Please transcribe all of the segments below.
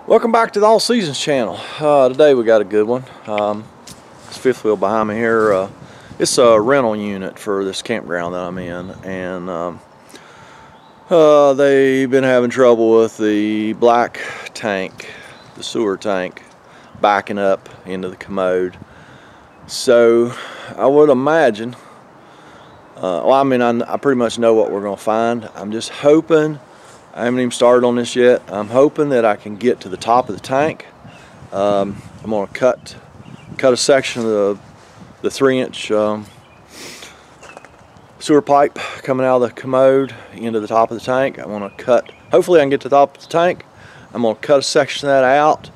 Welcome back to the All Seasons channel. Today we got a good one. This fifth wheel behind me here, it's a rental unit for this campground that I'm in, and they've been having trouble with the black tank, the sewer tank, backing up into the commode. So I would imagine, I pretty much know what we're going to find. I'm just hoping, I haven't even started on this yet, I'm hoping that I can get to the top of the tank. I'm going to cut a section of the 3-inch sewer pipe coming out of the commode into the top of the tank. I want to cut, hopefully I can get to the top of the tank. I'm going to cut a section of that out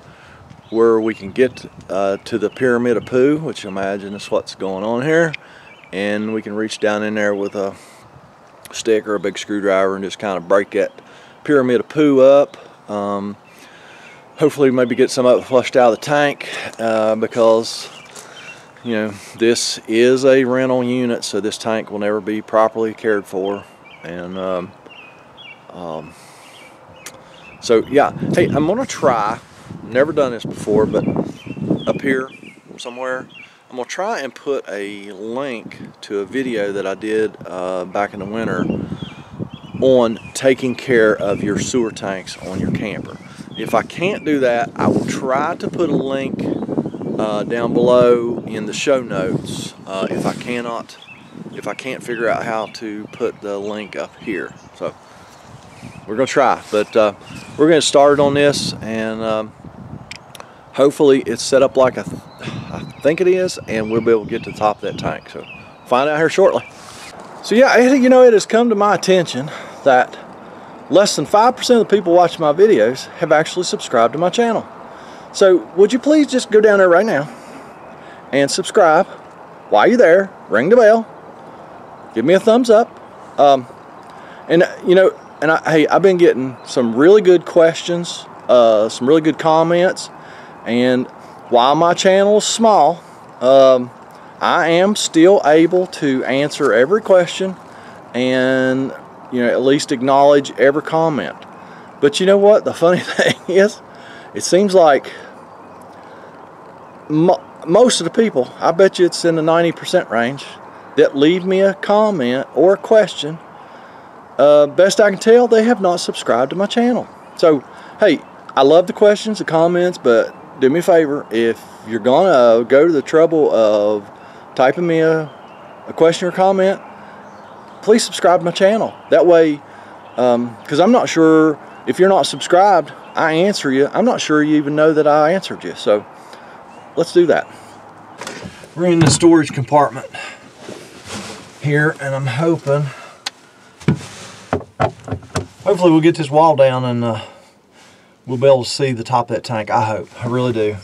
where we can get to the pyramid of poo, which I imagine is what's going on here, and we can reach down in there with a stick or a big screwdriver and just kind of break that pyramid of poo up. Hopefully maybe get some of it flushed out of the tank, because you know, this is a rental unit, so this tank will never be properly cared for. And so yeah, hey, I'm gonna try, never done this before, but up here somewhere I'm gonna try and put a link to a video that I did back in the winter on taking care of your sewer tanks on your camper. If I can't do that, I will try to put a link down below in the show notes. If I can't figure out how to put the link up here, so we're gonna try. But we're gonna start on this, and hopefully it's set up like I think it is, and we'll be able to get to the top of that tank. So find out here shortly. So yeah, you know, it has come to my attention that less than 5% of the people watching my videos have actually subscribed to my channel. So would you please just go down there right now and subscribe? While you're there, ring the bell, give me a thumbs up, and you know, and hey, I've been getting some really good questions, some really good comments, and while my channel is small, I am still able to answer every question and, you know, at least acknowledge every comment. But you know what? The funny thing is, it seems like most of the people, I bet you it's in the 90% range, that leave me a comment or a question, best I can tell, they have not subscribed to my channel. So, hey, I love the questions, the comments, but do me a favor, if you're gonna go to the trouble of typing me a question or comment, please subscribe to my channel. That way, because I'm not sure, if you're not subscribed, I answer you, I'm not sure you even know that I answered you. So let's do that. We're in the storage compartment here, and I'm hopefully we'll get this wall down and we'll be able to see the top of that tank. I hope, I really do.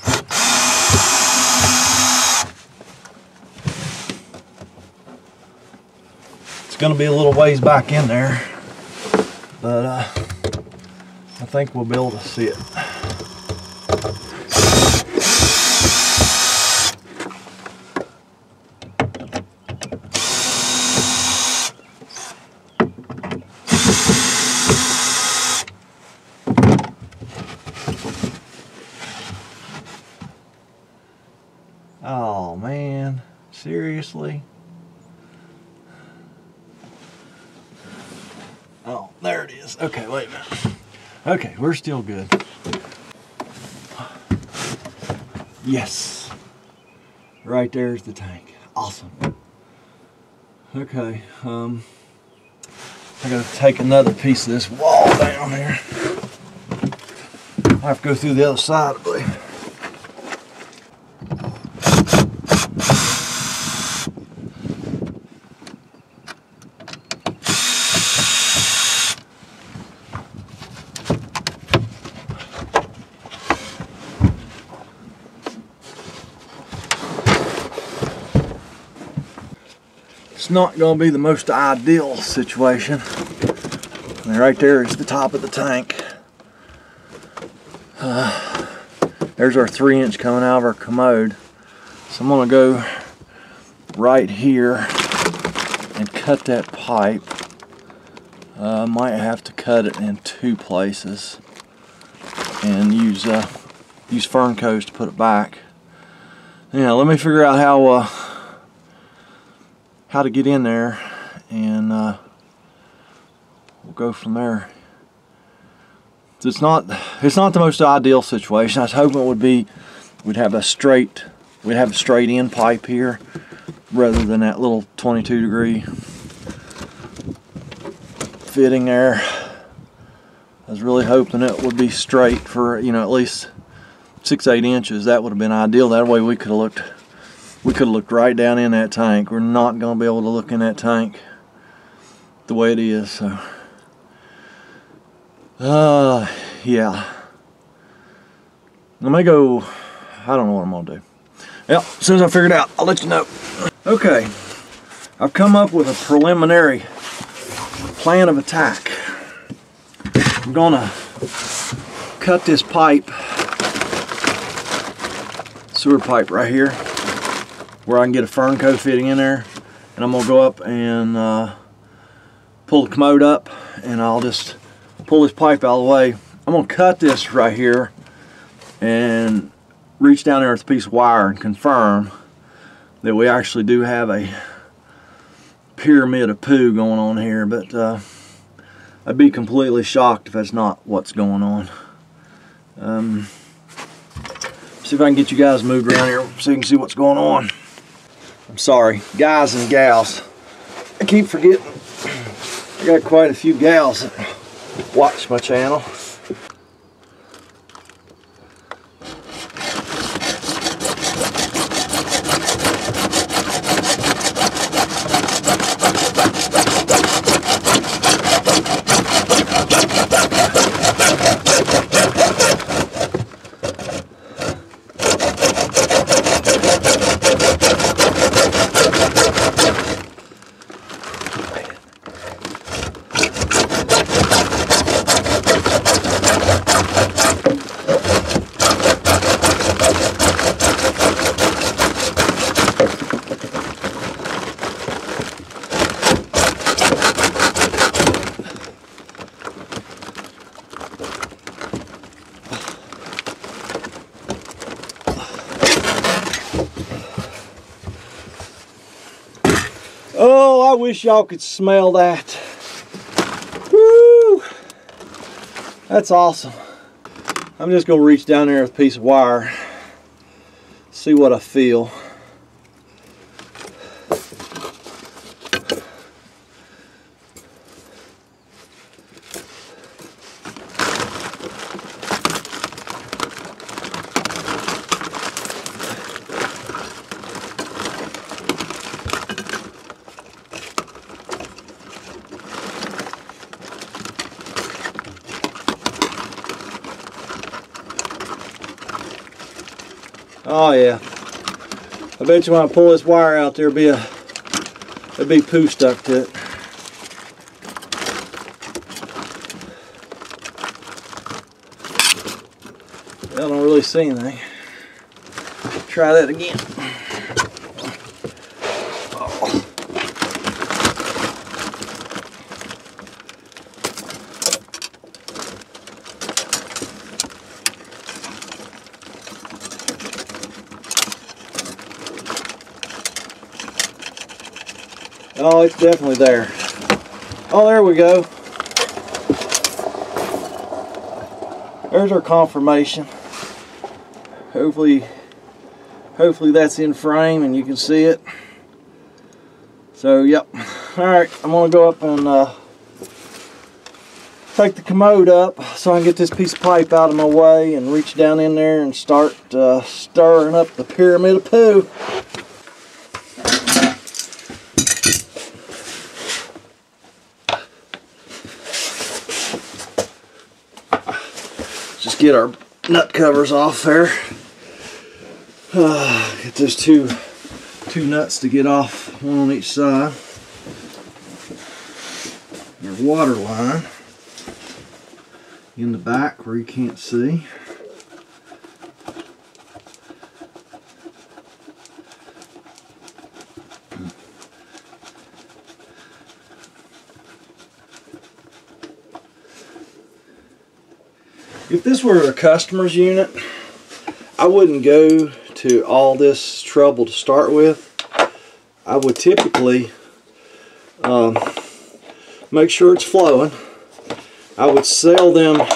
It's going to be a little ways back in there, but I think we'll be able to see it. Oh man, seriously? Oh, there it is. Okay, wait a minute. Okay, we're still good. Yes. Right there's the tank. Awesome. Okay, I gotta take another piece of this wall down here. I have to go through the other side, I believe. It's not going to be the most ideal situation. And right there is the top of the tank. There's our 3-inch coming out of our commode. So I'm going to go right here and cut that pipe. Might have to cut it in 2 places. and use fern coats to put it back. Yeah, let me figure out how to get in there, and we'll go from there. It's not the most ideal situation. I was hoping it would be we'd have a straight in pipe here rather than that little 22-degree fitting there. I was really hoping it would be straight for, you know, at least 6-8 inches. That would have been ideal. That way we could have looked right down in that tank. We're not going to be able to look in that tank the way it is. So yeah, I may go. I don't know what I'm gonna do. Yep, as soon as I figure it out, I'll let you know. Okay, I've come up with a preliminary plan of attack. I'm gonna cut this pipe, sewer pipe right here, where I can get a fern coat fitting in there, and I'm gonna go up and pull the commode up, and I'll just pull this pipe out of the way. I'm gonna cut this right here and reach down there with a piece of wire and confirm that we actually do have a pyramid of poo going on here, but I'd be completely shocked if that's not what's going on. See if I can get you guys moved around here so you can see what's going on. I'm sorry, guys and gals, I keep forgetting I got quite a few gals that watch my channel. Oh, I wish y'all could smell that. Woo! That's awesome. I'm just going to reach down there with a piece of wire, see what I feel. Oh yeah, I bet you when I pull this wire out there'll be poo stuck to it. I don't really see anything. Try that again. Oh, it's definitely there. Oh, there we go. There's our confirmation. Hopefully that's in frame and you can see it. So, yep. Alright, I'm going to go up and take the commode up so I can get this piece of pipe out of my way and reach down in there and start stirring up the pyramid of poo. Just get our nut covers off there. Get those two nuts to get off, one on each side. Our water line in the back where you can't see. If this were a customer's unit, I wouldn't go to all this trouble to start with. I would typically make sure it's flowing. I would sell them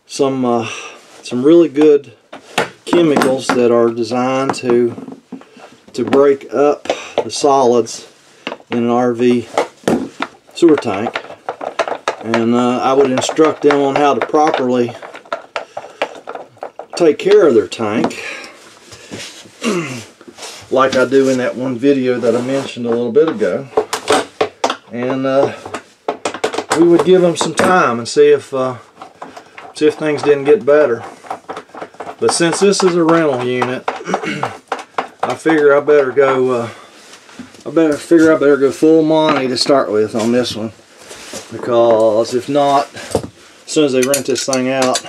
some really good chemicals that are designed to break up the solids in an RV sewer tank, and I would instruct them on how to properly take care of their tank like I do in that one video that I mentioned a little bit ago. And we would give them some time and see if things didn't get better. But since this is a rental unit, I figure I better go full Monty to start with on this one, because if not, as soon as they rent this thing out,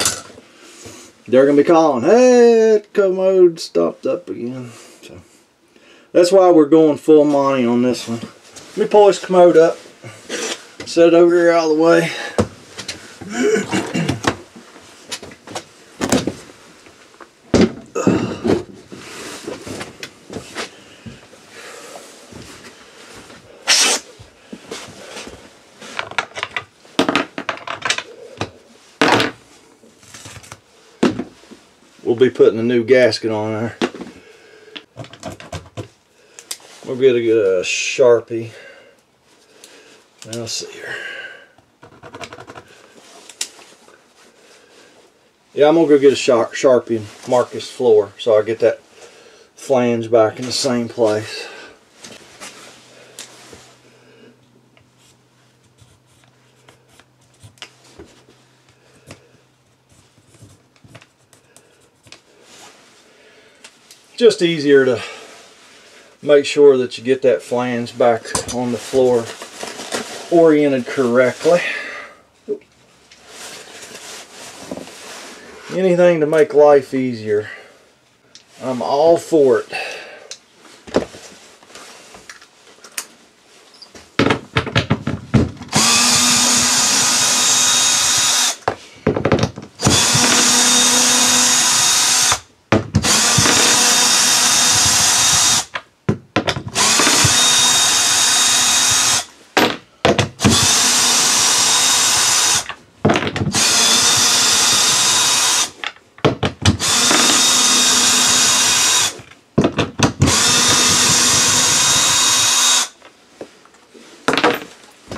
they're gonna be calling, "Hey, commode stopped up again." So that's why we're going full Monty on this one. Let me pull this commode up, set it over here out of the way. We'll be putting a new gasket on there. We'll get a Sharpie. Now let's see here. Yeah, I'm gonna go get a Sharpie and mark this floor so I get that flange back in the same place. Just easier to make sure that you get that flange back on the floor oriented correctly. Anything to make life easier, I'm all for it.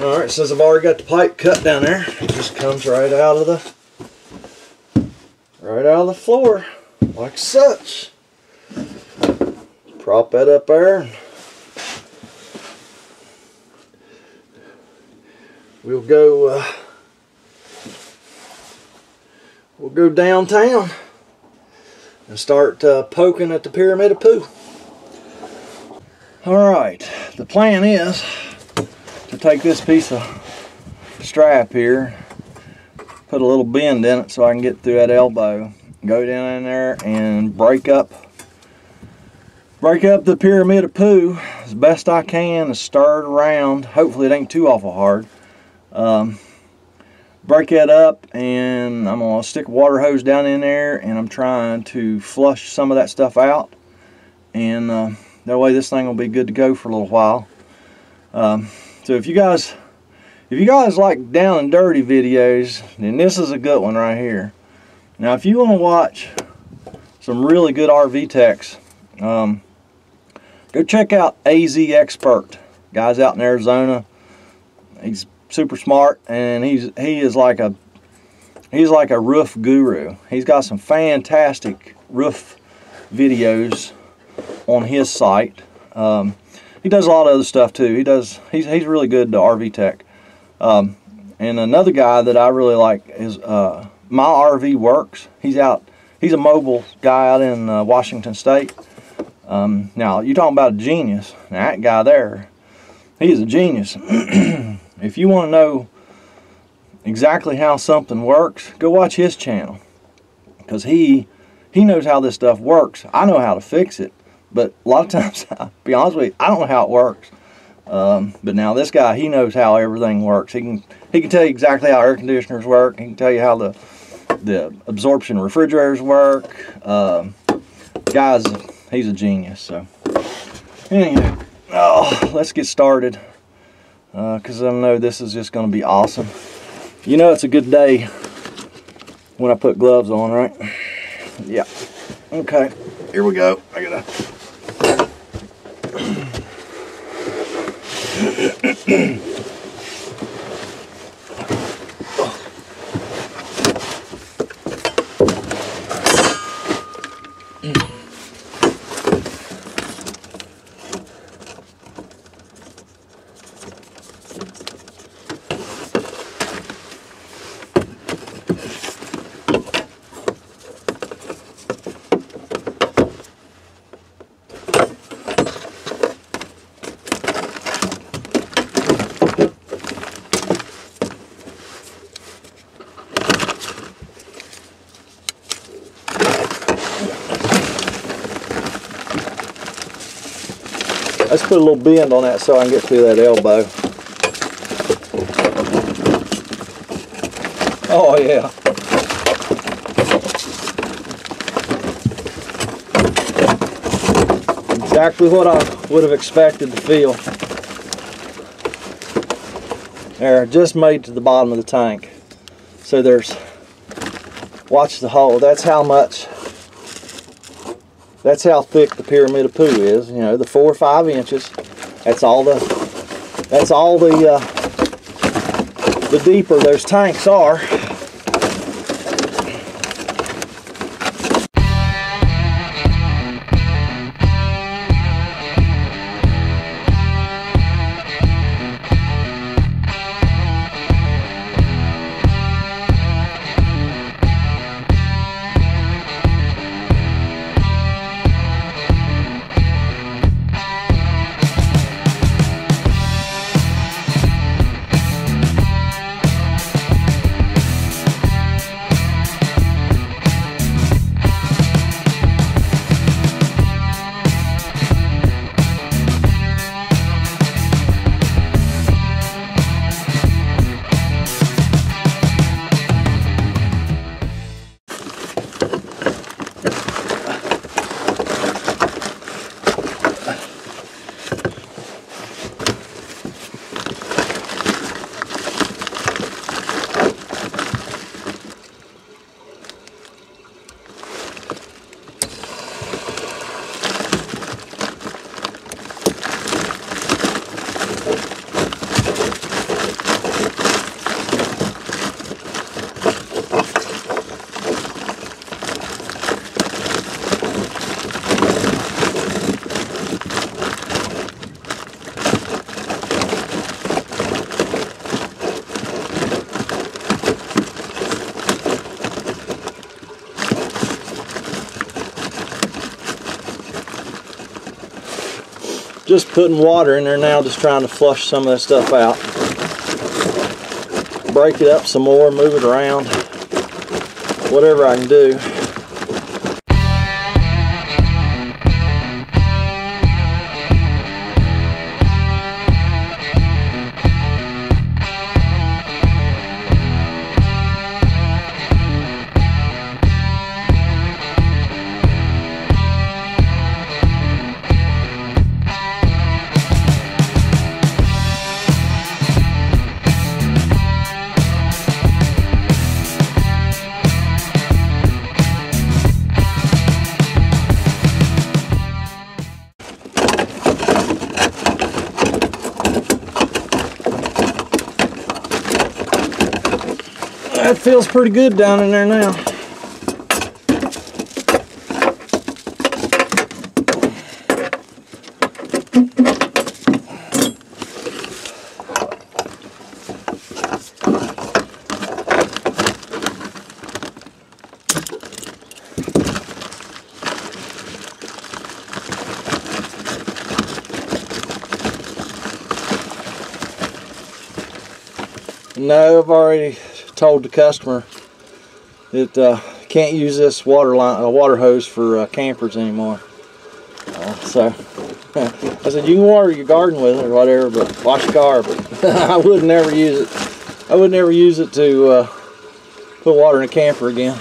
Alright, since I've already got the pipe cut down there, it just comes right out of the floor, like such. Prop that up there, and we'll go downtown and start poking at the pyramid of poo. Alright, the plan is to take this piece of strap here, put a little bend in it so I can get through that elbow, go down in there and break up the pyramid of poo as best I can and stir it around. Hopefully it ain't too awful hard. Break that up, and I'm going to stick a water hose down in there, and I'm trying to flush some of that stuff out, and that way this thing will be good to go for a little while. So if you guys like down and dirty videos, then this is a good one right here. Now if you want to watch some really good RV techs, go check out AZ Expert. Guy's out in Arizona. He's super smart, and he is like a roof guru. He's got some fantastic roof videos on his site. He does a lot of other stuff too. He's really good to RV tech. And another guy that I really like is My RV Works. He's a mobile guy out in Washington State. Now you're talking about a genius. Now, that guy there, he is a genius. If you want to know exactly how something works, go watch his channel, because he knows how this stuff works. I know how to fix it, but a lot of times, I'll be honest with you, I don't know how it works. But now this guy, he knows how everything works. He can tell you exactly how air conditioners work. He can tell you how the the absorption refrigerators work. Guys, he's a genius. So anyway, let's get started, because I know this is just going to be awesome. You know it's a good day when I put gloves on, right? Yeah. Okay, here we go. I gotta let's put a little bend on that so I can get through that elbow. Oh yeah. Exactly what I would have expected to feel. There, just made to the bottom of the tank. So there's, watch the hole. That's how thick the pyramid of poo is. You know, the 4 or 5 inches. That's all the deeper those tanks are. Just putting water in there now, just trying to flush some of that stuff out. Break it up some more, move it around, whatever I can do. That feels pretty good down in there now. No, I've already told the customer that can't use this water hose for campers anymore. So I said you can water your garden with it or whatever, but wash your car. But I would never use it. I would never use it to Put water in the camper again.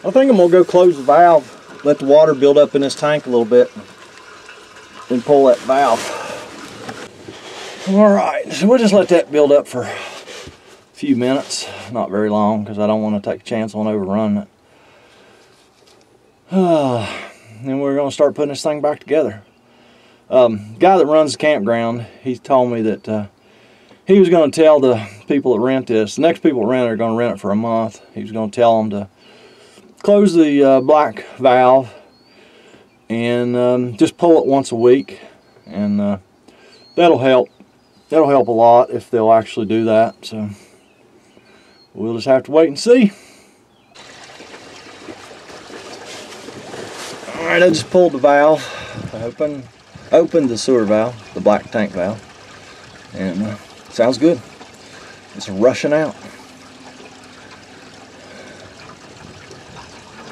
I think I'm gonna go close the valve, let the water build up in this tank a little bit, then pull that valve. All right, so we'll just let that build up for a few minutes, not very long, because I don't want to take a chance on overrunning it. Then we're going to start putting this thing back together. Guy that runs the campground, he told me that he was going to tell the people that rent this, the next people that rent it are going to rent it for a month. He was going to tell them to close the black valve and just pull it once a week, and that'll help. That'll help a lot if they'll actually do that. So we'll just have to wait and see. All right, I just pulled the valve, opened the sewer valve, the black tank valve, and sounds good. It's rushing out.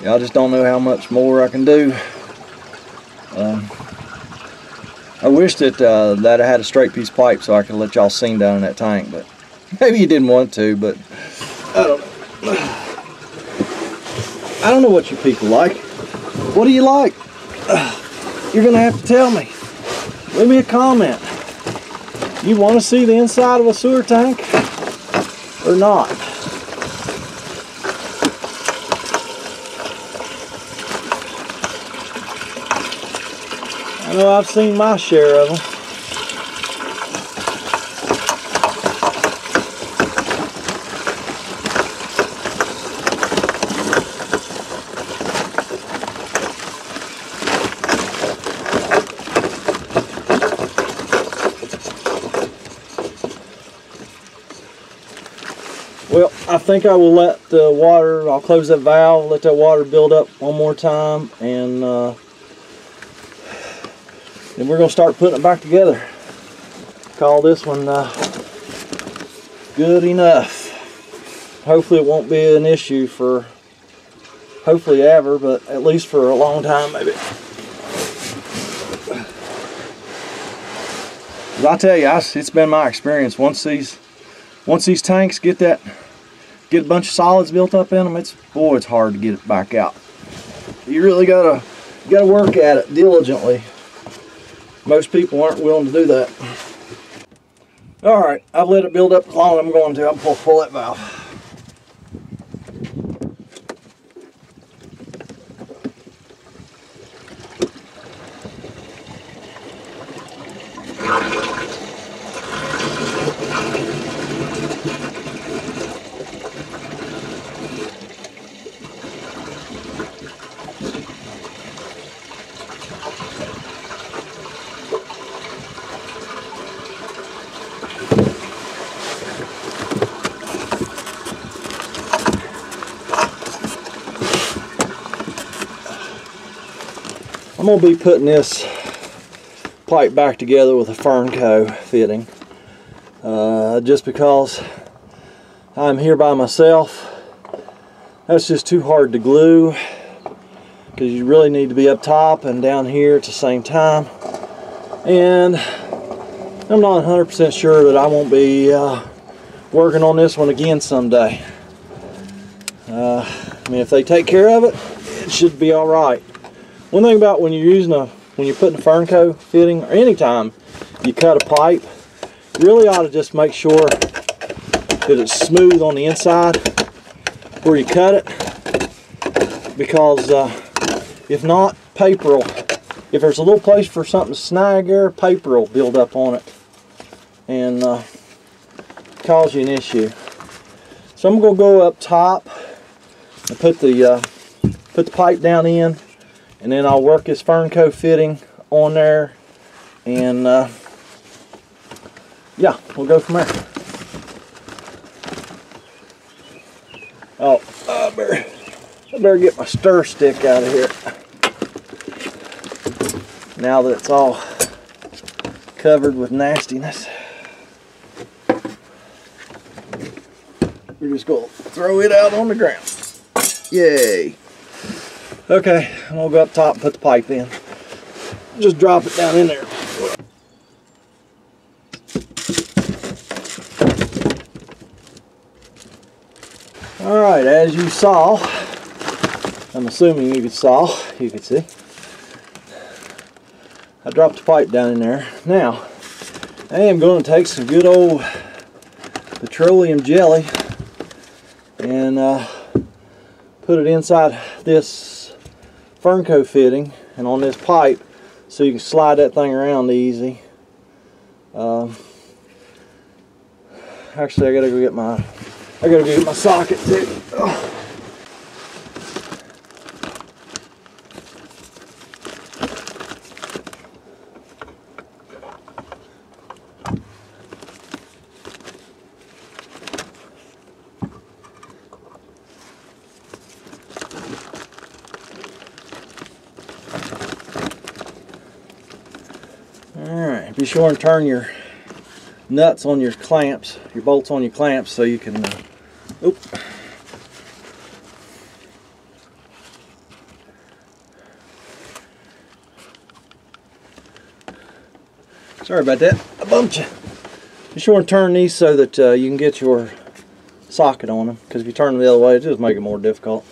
Yeah, I just don't know how much more I can do. I wish that that I had a straight piece of pipe so I could let y'all sing down in that tank, but maybe you didn't want to, but I don't know. I don't know what you people like. What do you like? You're gonna have to tell me. Leave me a comment. You want to see the inside of a sewer tank or not? I know I've seen my share of them. Well, I think I will let the water, I'll close that valve, let that water build up one more time, and then we're going to start putting it back together. Call this one good enough. Hopefully it won't be an issue for, hopefully ever, but at least for a long time maybe. I'll tell you, it's been my experience. Once these tanks get a bunch of solids built up in them, it's hard to get it back out. You really gotta work at it diligently. Most people aren't willing to do that. All right, I've let it build up as long as I'm going to. I'm going to pull that valve. I'm going to be putting this pipe back together with a Fernco fitting, just because I'm here by myself. That's just too hard to glue, because you really need to be up top and down here at the same time. And I'm not 100% sure that I won't be working on this one again someday. I mean, if they take care of it, it should be all right. One thing about when you're putting a Fernco fitting, or anytime you cut a pipe, you really ought to just make sure that it's smooth on the inside where you cut it, because if not, if there's a little place for something to snag there, paper will build up on it and cause you an issue. So I'm going to go up top and put the pipe down in, and then I'll work this Fernco fitting on there, and yeah, we'll go from there. Oh, I better get my stir stick out of here now that it's all covered with nastiness. We're just going to throw it out on the ground. Yay! Okay, I'm going to go up top and put the pipe in. Just drop it down in there. Alright, as you saw, I'm assuming you could see, I dropped the pipe down in there. Now, I am going to take some good old petroleum jelly and put it inside this Fernco fitting and on this pipe so you can slide that thing around easy. Actually, I gotta go get my socket too. Oh. Alright, be sure and turn your nuts on your clamps, your bolts on your clamps, so you can sorry about that, I bumped you. Be sure and turn these so that you can get your socket on them, because if you turn them the other way, it just make it more difficult.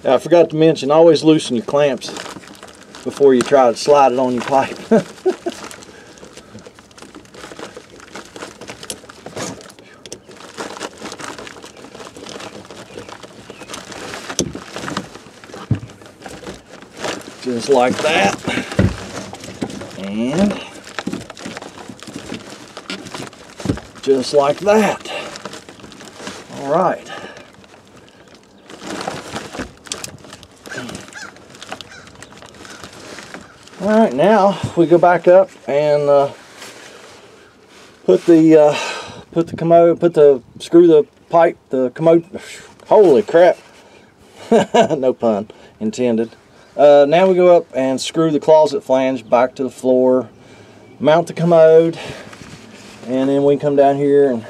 Now, I forgot to mention, always loosen your clamps before you try to slide it on your pipe. Just like that. And just like that. All right. Alright, now we go back up and screw the pipe, the commode, holy crap, no pun intended. Now we go up and screw the closet flange back to the floor, mount the commode, and then we can come down here and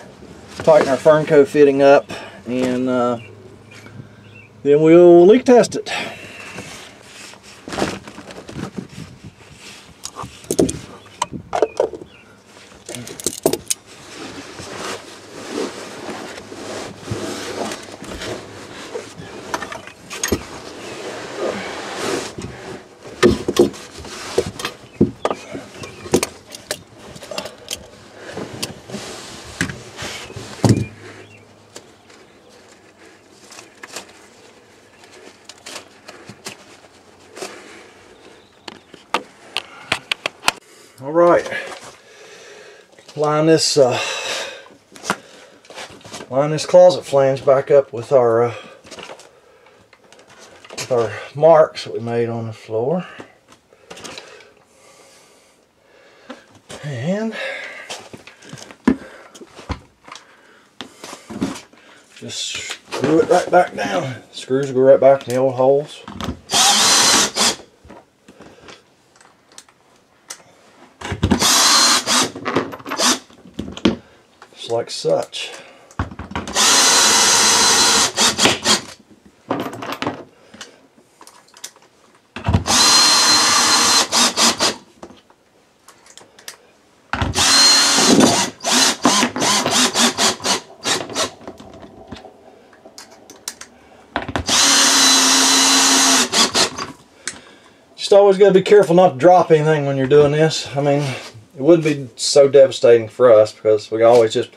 tighten our Fernco fitting up, and then we'll leak test it. All right, line this closet flange back up with our marks that we made on the floor, and just screw it right back down. Screws go right back in the old holes. Like such. Just always got to be careful not to drop anything when you're doing this. I mean, it wouldn't be so devastating for us because we can always just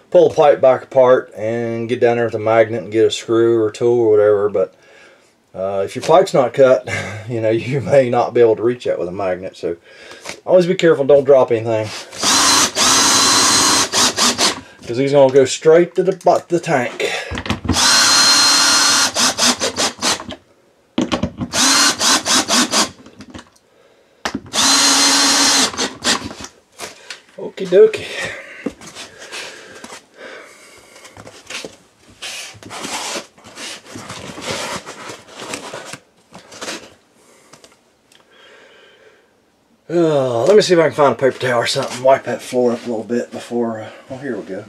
pull the pipe back apart and get down there with a magnet and get a screw or tool or whatever. But if your pipe's not cut, you know, you may not be able to reach that with a magnet. So always be careful, don't drop anything, because he's going to go straight to the tank. Okie dokie. Let me see if I can find a paper towel or something. Wipe that floor up a little bit before. Oh, here we go.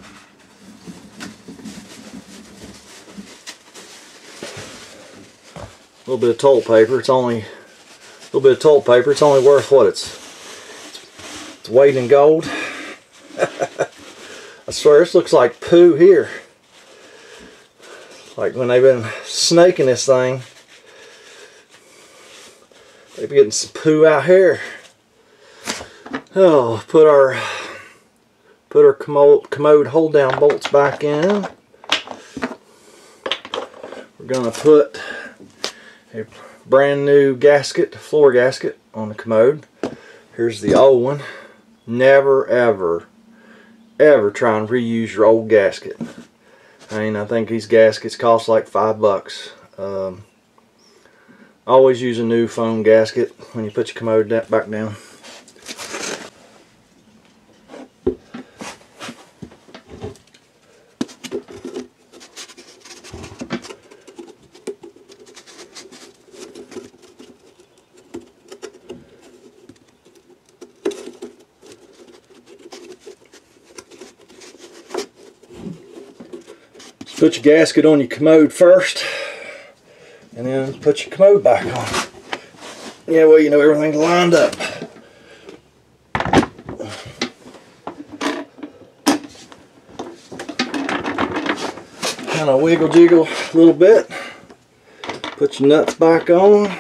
A little bit of toilet paper. It's only worth what it's weight in gold. I swear this looks like poo here. Like when they've been snaking this thing, they've been getting some poo out here. Oh, put our commode hold down bolts back in. We're gonna put a brand new gasket, floor gasket, on the commode. Here's the old one. Never ever try and reuse your old gasket. I think these gaskets cost like $5. Always use a new foam gasket when you put your commode back down. Put your gasket on your commode first, and then put your commode back on. Yeah, well, you know everything's lined up. Kind of wiggle jiggle a little bit. Put your nuts back on.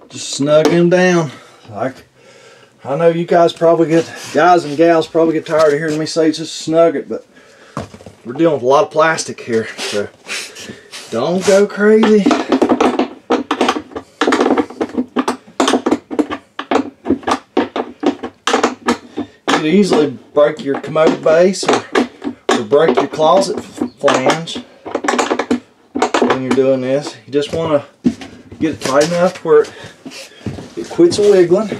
Just snug him down. Like, I know you guys and gals probably get tired of hearing me say just snug it, but we're dealing with a lot of plastic here, so don't go crazy. You could easily break your commode base or break your closet flange when you're doing this. You just want to get it tight enough where it quits wiggling.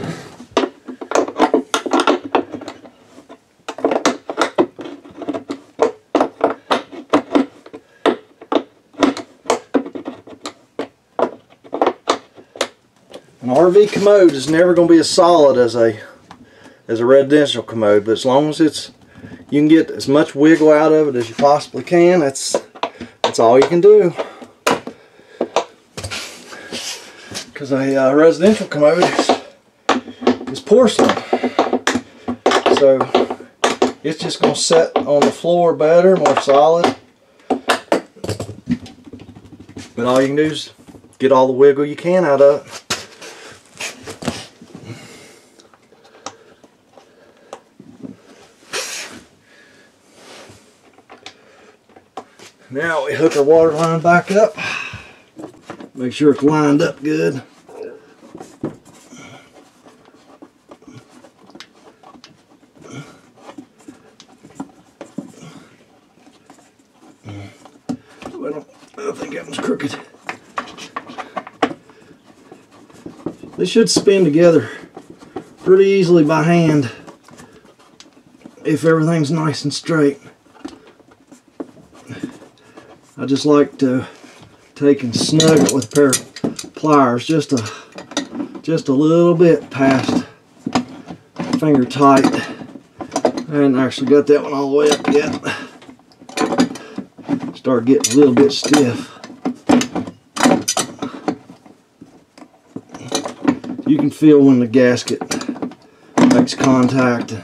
An RV commode is never going to be as solid as a residential commode, but as long as you can get as much wiggle out of it as you possibly can, that's all you can do. Because a residential commode is porcelain, so it's just going to set on the floor better, more solid. But all you can do is get all the wiggle you can out of it. Now we hook our water line back up. Make sure it's lined up good. I think that one's crooked. They should spin together pretty easily by hand if everything's nice and straight. I just like to take and snug it with a pair of pliers just a little bit past finger tight. I hadn't actually got that one all the way up yet. Start getting a little bit stiff. You can feel when the gasket makes contact.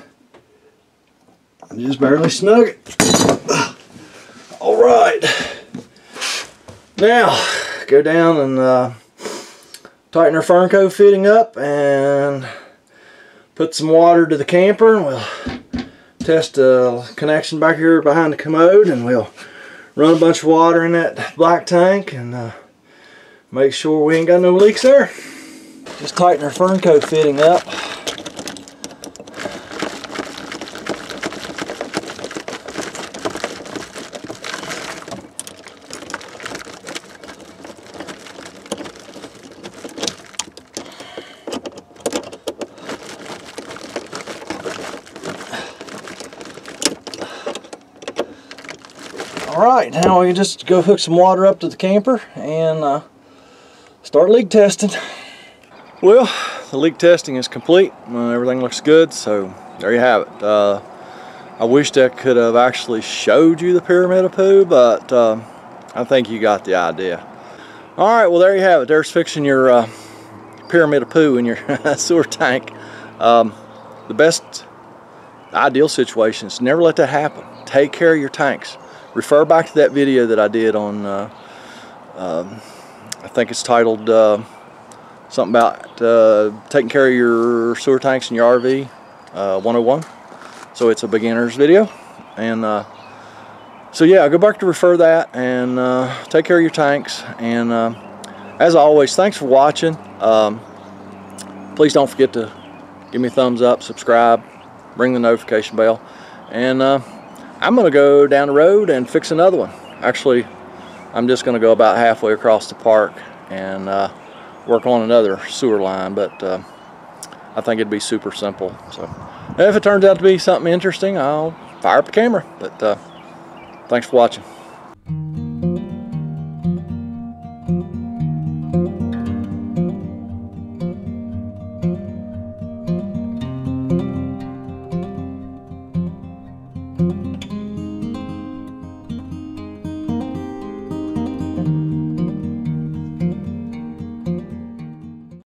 And just barely snug it. Alright. Now, go down and tighten our Fernco fitting up and put some water to the camper, and we'll test a connection back here behind the commode, and we'll run a bunch of water in that black tank and make sure we ain't got no leaks there. Just tighten our fern coat fitting up. Alright, now we can just go hook some water up to the camper and start leak testing. Well, the leak testing is complete. Everything looks good, so there you have it. I wished I could have actually showed you the pyramid of poo, but I think you got the idea. Alright, well there you have it. There's fixing your pyramid of poo in your sewer tank. The best ideal situation is never let that happen. Take care of your tanks. Refer back to that video that I did on, I think it's titled something about taking care of your sewer tanks in your RV 101. So it's a beginner's video. And so yeah, go back to refer that and take care of your tanks. And as always, thanks for watching. Please don't forget to give me a thumbs up, subscribe, ring the notification bell. And I'm going to go down the road and fix another one. Actually, I'm just going to go about halfway across the park and work on another sewer line, but I think it'd be super simple. So if it turns out to be something interesting, I'll fire up the camera. But thanks for watching.